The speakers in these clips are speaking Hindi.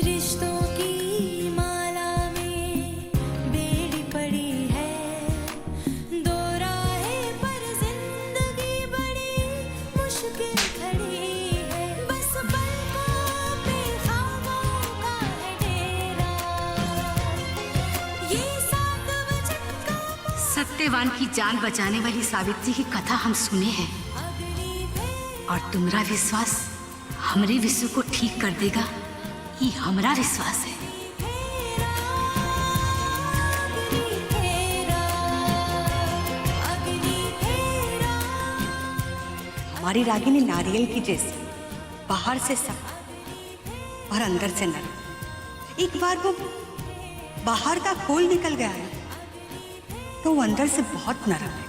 रिश्तों की माला में बेड़ी पड़ी है, दो राहें पर जिंदगी बड़ी मुश्किल खड़ी है, बस पलकों पे ख्वाबों का है डेरा, ये 7 वचन का सत्यवान की जान बचाने वाली सावित्री की कथा हम सुने हैं, और तुम्हारा विश्वास हमरे विश्व को ठीक कर देगा, ये हमारा विश्वास है। हमारी रागिनी नारियल की जैसी, बाहर से सख्त और अंदर से नरम। एक बार वो बाहर का खोल निकल गया है तो वो अंदर से बहुत नरम है।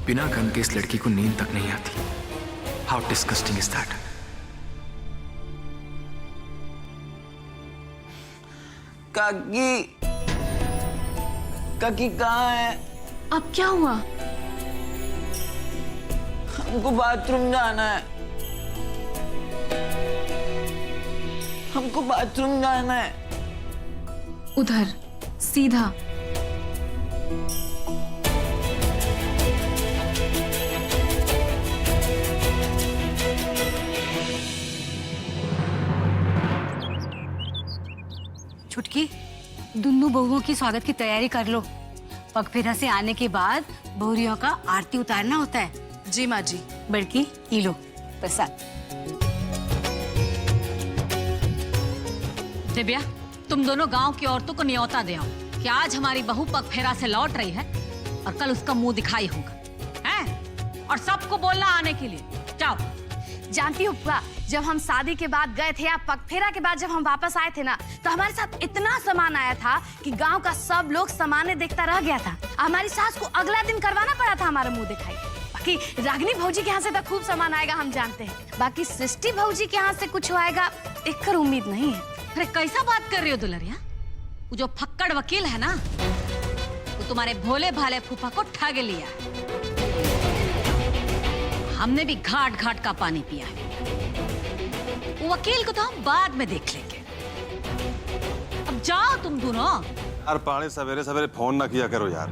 बिना गन के इस लड़की को नींद तक नहीं आती। How disgusting is that? काकी, काकी कहाँ है? अब क्या हुआ? हमको बाथरूम जाना है, हमको बाथरूम जाना है। उधर सीधा। छुटकी, दुन्नू बहुओं की स्वागत की तैयारी कर लो। पगफेरा से आने के बाद बहुरियों का आरती उतारना होता है। जी माँ जी। बड़की, ई लो प्रसाद। दिव्या, तुम दोनों गांव की औरतों को न्योता दे आओ कि आज हमारी बहू पगफेरा से लौट रही है और कल उसका मुंह दिखाई होगा, हैं? और सबको बोलना आने के लिए। जाओ। जानती हो बुआ, जब हम शादी के बाद गए थे या पगफेरा के बाद जब हम वापस आए थे ना, तो हमारे साथ इतना सामान आया था कि गांव का सब लोग सामान देखता रह गया था। हमारी सास को अगला दिन करवाना पड़ा था हमारा मुंह दिखाई। बाकी रागिनी भौजी के यहाँ से तो खूब सामान आएगा, हम जानते हैं। बाकी सृष्टि भौजी के यहाँ से कुछ आएगा देखकर उम्मीद नहीं है। अरे कैसा बात कर रही हो दुलरिया? वो जो फक्कड़ वकील है ना, वो तुम्हारे भोले भाले फूफा को ठग लिया है। हमने भी घाट घाट का पानी पिया है। वो वकील को तो हम बाद में देख लेंगे। अब जाओ तुम दोनों। यार पानी सवेरे सवेरे फोन ना किया करो यार,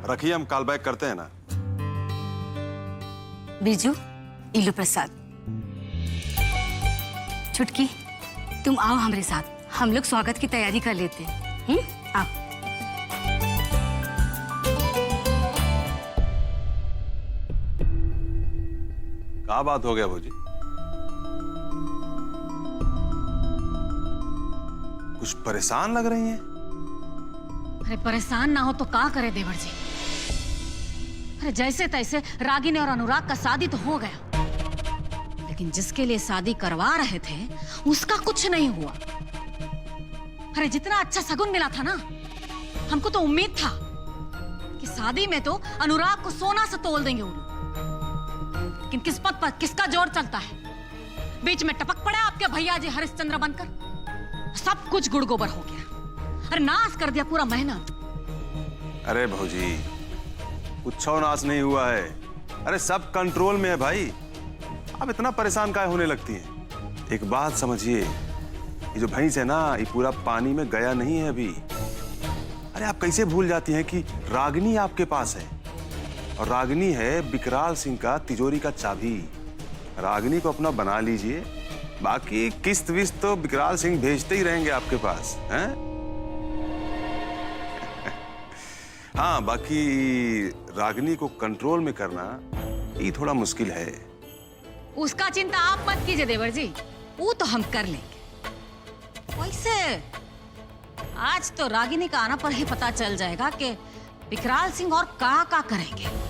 रखिए हम कॉल बैक करते हैं ना। बिरजू, इलो प्रसाद। छुटकी, तुम आओ हमारे साथ, हम लोग स्वागत की तैयारी कर लेते हैं। आओ। क्या बात हो गया भौजी? कुछ परेशान लग रही हैं? अरे परेशान ना हो तो क्या करे देवर जी? अरे जैसे तैसे रागिनी और अनुराग का शादी तो हो गया, लेकिन जिसके लिए शादी करवा रहे थे उसका कुछ नहीं हुआ। अरे जितना अच्छा शगुन मिला था ना, हमको तो उम्मीद था कि शादी में तो अनुराग को सोना से तोल देंगे वो लोग। लेकिन किस्मत पर किसका जोर चलता है? बीच में टपक पड़ा आपके भैया जी हरिश्चंद्र बनकर, सब कुछ गुड़गोबर हो गया। अरे नाश कर दिया पूरा मेहनत। अरे भौजी, कुछ नाश नहीं हुआ है। अरे सब कंट्रोल में है भाई, आप इतना परेशान काहे होने लगती हैं? एक बात समझिए, ये जो भैंस है ना, ये पूरा पानी में गया नहीं है अभी। अरे आप कैसे भूल जाती हैं कि रागिनी आपके पास है, और रागिनी है विकराल सिंह का तिजोरी का चाबी। रागिनी को अपना बना लीजिए, बाकी किस्त विस्त तो विकराल सिंह भेजते ही रहेंगे आपके पास, हैं? हाँ, बाकी रागिनी को कंट्रोल में करना ये थोड़ा मुश्किल है। उसका चिंता आप मत कीजिए देवर जी, वो तो हम कर लेंगे। वैसे आज तो रागिनी का आना पर ही पता चल जाएगा कि विकराल सिंह और का करेंगे।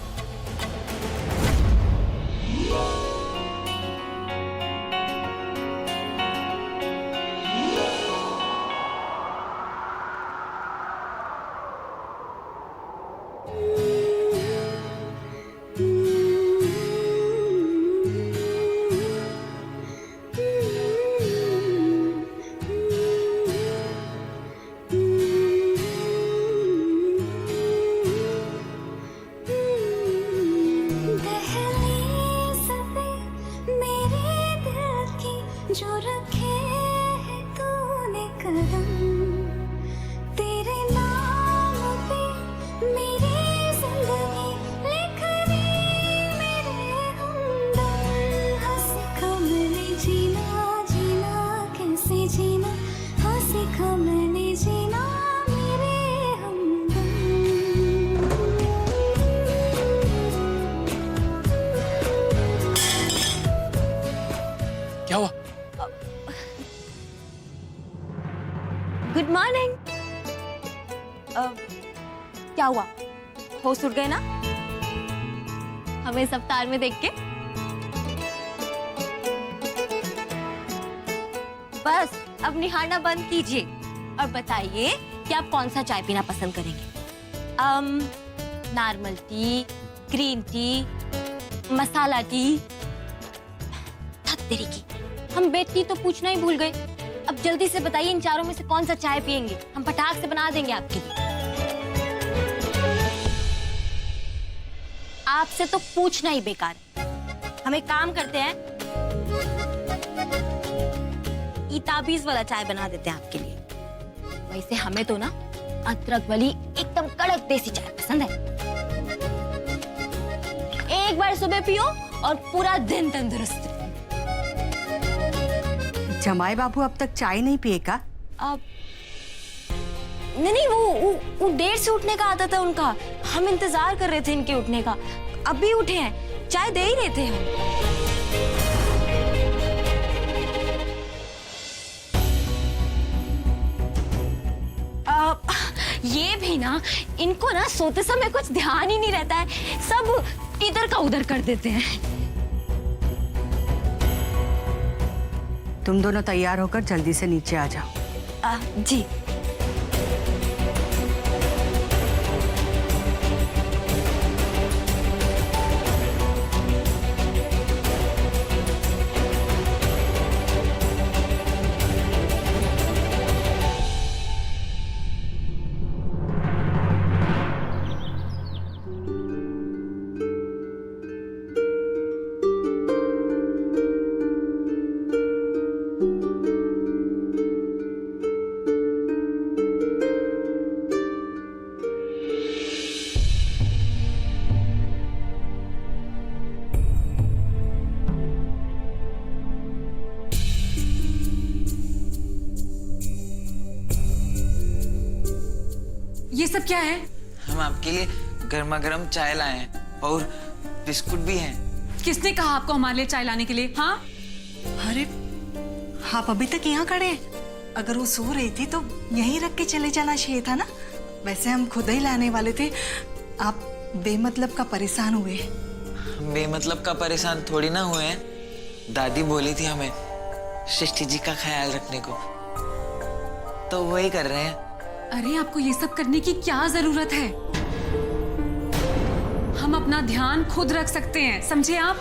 दहलीज पे मेरे दिल की जो रखे है तूने कदम, तेरे नाम पे मेरी जिंदगी लिख दी मेरे हमदम। हंसी खमने जीना जीना कैसे जीना, हंसी खमने जीना मेरे हमदम। क्या हुआ? Good morning. क्या हुआ, होश उड़ गए ना हमें सब तार में देख के? बस अब निहारना बंद कीजिए और बताइए कि आप कौन सा चाय पीना पसंद करेंगे। नॉर्मल टी, ग्रीन टी, मसाला टी। तेरी की हम बेड टी तो पूछना ही भूल गए। अब जल्दी से बताइए इन चारों में से कौन सा चाय पियेंगे, हम फटाक से बना देंगे आपके लिए। आपसे तो पूछना ही बेकार है। हम एक काम करते हैं, ये ताबीज वाला चाय बना देते हैं आपके लिए। वैसे हमें तो ना अदरक वाली एकदम कड़क देसी चाय पसंद है। एक बार सुबह पियो और पूरा दिन तंदुरुस्त। जमाई बाबू अब तक चाय नहीं पिए का? अब नहीं, वो देर से उठने का आदत है उनका। हम इंतजार कर रहे थे इनके उठने का, अभी उठे हैं, चाय दे ही रहे थे हम। ये भी ना, इनको ना सोते समय कुछ ध्यान ही नहीं रहता है, सब इधर का उधर कर देते हैं। तुम दोनों तैयार होकर जल्दी से नीचे आ जाओ। जी। ये सब क्या है? हम आपके लिए गर्मा गर्म चाय लाए हैं और बिस्कुट भी हैं। किसने कहा आपको हमारे लिए चाय लाने के लिए? हाँ, अरे आप अभी तक यहाँ खड़े हैं? अगर वो सो रही थी तो यहीं रख के चले जाना चाहिए था ना। वैसे हम खुद ही लाने वाले थे, आप बेमतलब का परेशान हुए। हम बेमतलब का परेशान थोड़ी ना हुए हैं। दादी बोली थी हमें सृष्टि जी का ख्याल रखने को, तो वही कर रहे हैं। अरे आपको ये सब करने की क्या जरूरत है? हम अपना ध्यान खुद रख सकते हैं, समझे आप?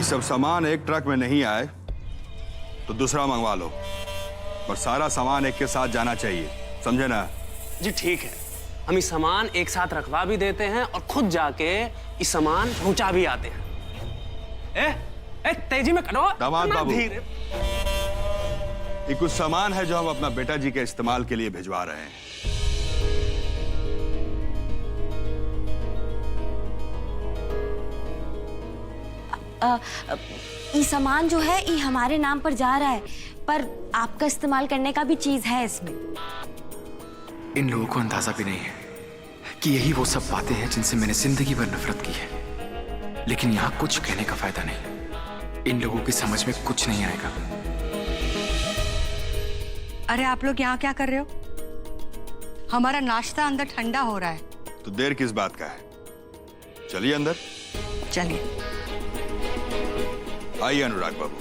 ये सब सामान एक ट्रक में नहीं आए तो दूसरा मंगवा लो, पर सारा सामान एक के साथ जाना चाहिए, समझे ना? जी ठीक है, हम इस सामान एक साथ रखवा भी देते हैं और खुद जाके इस सामान पहुंचा भी आते हैं। ए तेजी में करो। दामाद बाबू, धीरे। ये कुछ सामान है जो हम अपना बेटा जी के इस्तेमाल के लिए भिजवा रहे हैं। ये सामान जो है ये हमारे नाम पर जा रहा है, पर आपका इस्तेमाल करने का भी चीज है इसमें। इन लोगों को अंदाजा भी नहीं है कि यही वो सब बातें हैं जिनसे मैंने जिंदगी भर नफरत की है। लेकिन यहाँ कुछ कहने का फायदा नहीं, इन लोगों की समझ में कुछ नहीं आएगा। अरे आप लोग यहाँ क्या कर रहे हो? हमारा नाश्ता अंदर ठंडा हो रहा है। तो देर किस बात का है? चलिए अंदर। चलिए। आइए अनुराग बाबू।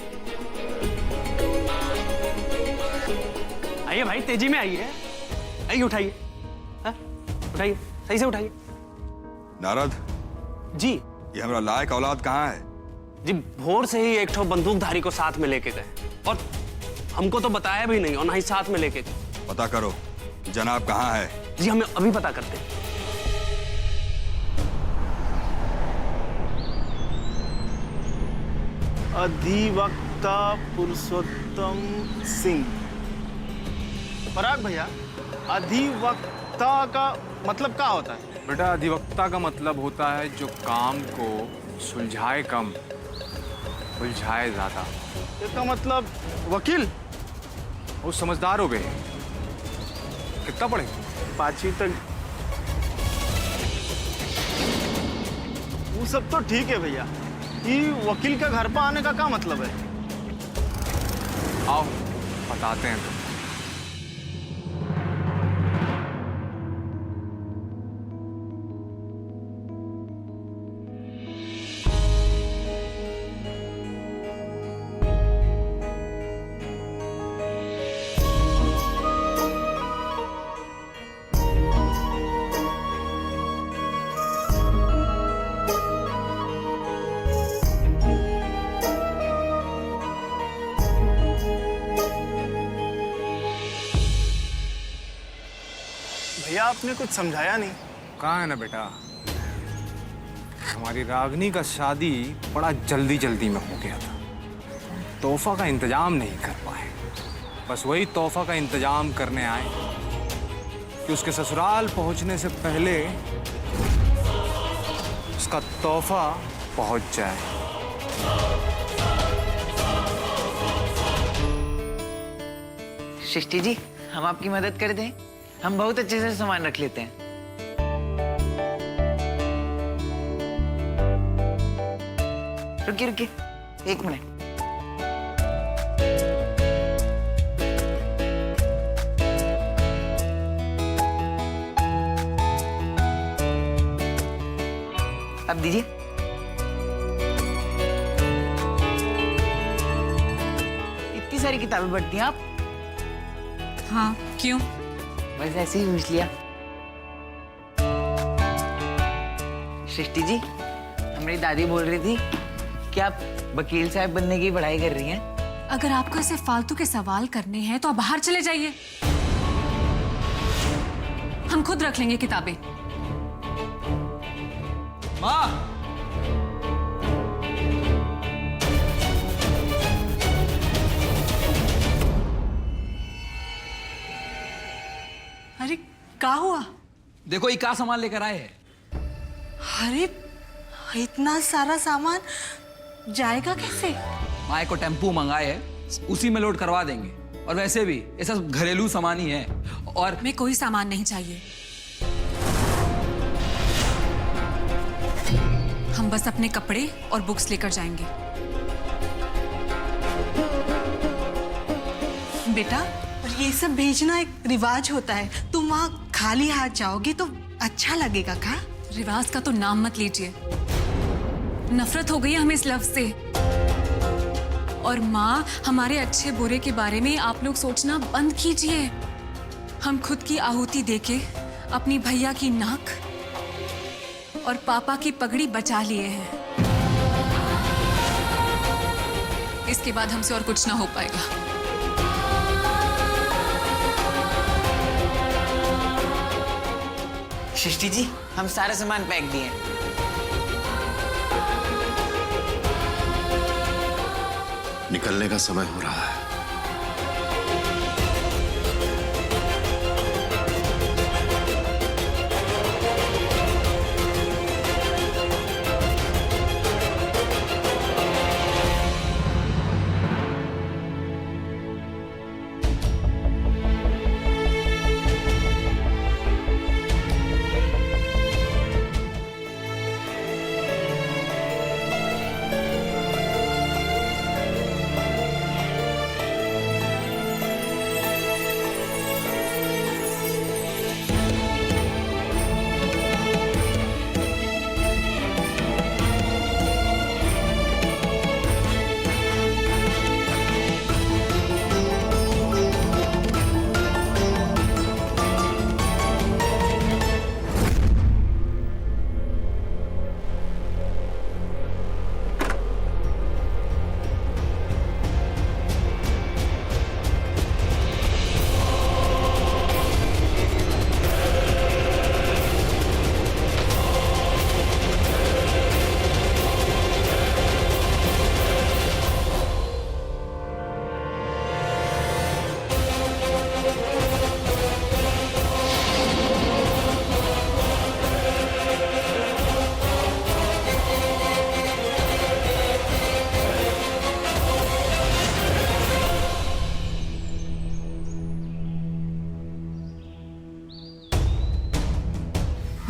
आइए भाई, तेजी में आइए। आइए, उठाइए। हाँ? उठाइए, सही से उठाइए। नारद जी। ये हमारा लायक औलाद कहाँ है? जी भोर से ही एक ठो बंदूकधारी को साथ में लेके गए और हमको तो बताया भी नहीं और ना ही साथ में लेके गए। पता करो जनाब कहाँ है। जी हमें अभी पता करते हैं। अधिवक्ता पुरुषोत्तम सिंह। पराग भैया, अधिवक्ता का मतलब क्या होता है? बेटा, अधिवक्ता का मतलब होता है जो काम को सुलझाए कम, उलझाए ज्यादा। इसका मतलब वकील? वो समझदार हो गए। कितना पढ़े? 5वीं तक। वो सब तो ठीक है भैया, ये वकील का घर पर आने का क्या मतलब है? आओ बताते हैं। भैया आपने कुछ समझाया नहीं। कहाँ है ना बेटा, हमारी रागनी का शादी बड़ा जल्दी जल्दी में हो गया था। तोहफा का इंतजाम नहीं कर पाए। बस वही तोहफा का इंतजाम करने आए कि उसके ससुराल पहुंचने से पहले उसका तोहफा पहुंच जाए। सृष्टि जी, हम आपकी मदद कर दें? हम बहुत अच्छे से सामान रख लेते हैं। रुकिए रुकिए, 1 मिनट। अब दीजिए। इतनी सारी किताबें पढ़ती हैं आप? हाँ, क्यों? बस ऐसे ही पूछ लिया। सृष्टि जी, हमारी दादी बोल रही थी कि आप वकील साहब बनने की पढ़ाई कर रही हैं। अगर आपको ऐसे फालतू के सवाल करने हैं तो आप बाहर चले जाइए। हम खुद रख लेंगे किताबें। माँ, अरे क्या हुआ? देखो ये क्या सामान लेकर आए हैं। अरे इतना सारा सामान जाएगा कैसे? माँ को टेम्पू मंगाए है, उसी में लोड करवा देंगे। और वैसे भी ये सब घरेलू सामान ही है। और हमें कोई सामान नहीं चाहिए। हम बस अपने कपड़े और बुक्स लेकर जाएंगे। बेटा, और ये सब भेजना एक रिवाज होता है। तुम वहाँ खाली हाथ जाओगी तो अच्छा लगेगा क्या? रिवाज का तो नाम मत लीजिए। नफरत हो गई है हमें इस लफ्ज से। और माँ, हमारे अच्छे बुरे के बारे में आप लोग सोचना बंद कीजिए। हम खुद की आहुति देके अपनी भैया की नाक और पापा की पगड़ी बचा लिए हैं। इसके बाद हमसे और कुछ ना हो पाएगा। सृष्टि जी, हम सारा सामान पैक दिए हैं। निकलने का समय हो रहा है।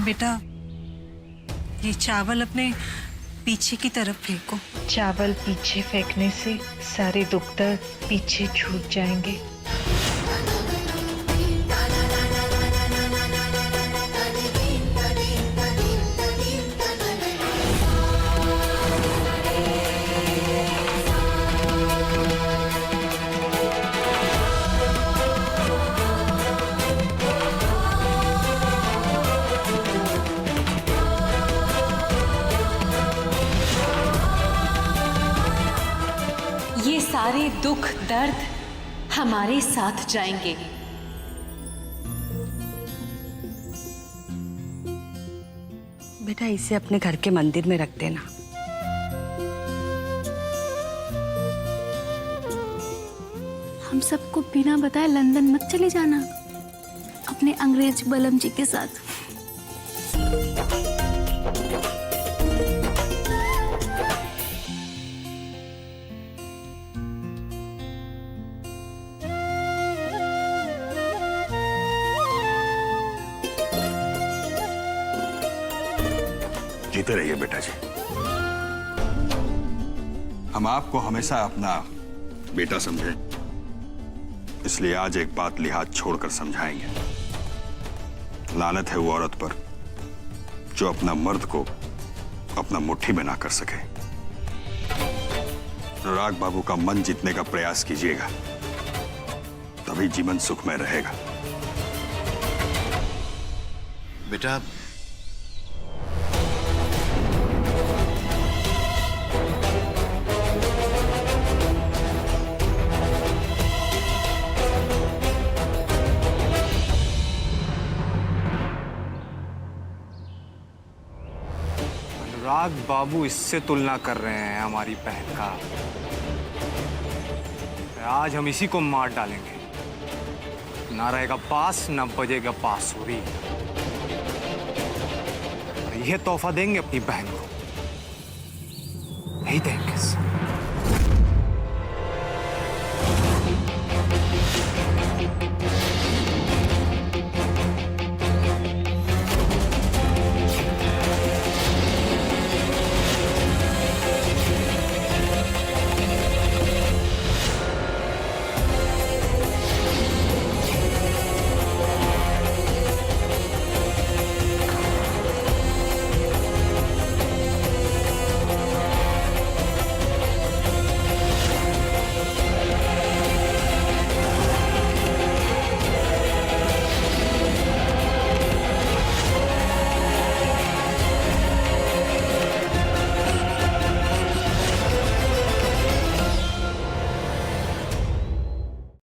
बेटा, ये चावल अपने पीछे की तरफ फेंको। चावल पीछे फेंकने से सारे दुख दर्द पीछे छूट जाएंगे। ये सारे दुख दर्द हमारे साथ जाएंगे। बेटा, इसे अपने घर के मंदिर में रख देना। हम सबको बिना बताए लंदन मत चले जाना अपने अंग्रेज बलम जी के साथ। जीते रहिए बेटा जी। हम आपको हमेशा अपना बेटा समझे, इसलिए आज एक बात लिहाज छोड़कर समझाएंगे। लानत है वो औरत पर जो अपना मर्द को अपना मुट्ठी में ना कर सके। अनुराग बाबू का मन जीतने का प्रयास कीजिएगा, तभी जीवन सुखमय रहेगा। बेटा, अनुराग बाबू इससे तुलना कर रहे हैं हमारी बहन का। आज हम इसी को मार डालेंगे। ना रहेगा पास, ना बजेगा बांसुरी। और यह तोहफा देंगे अपनी बहन को, यही देंगे।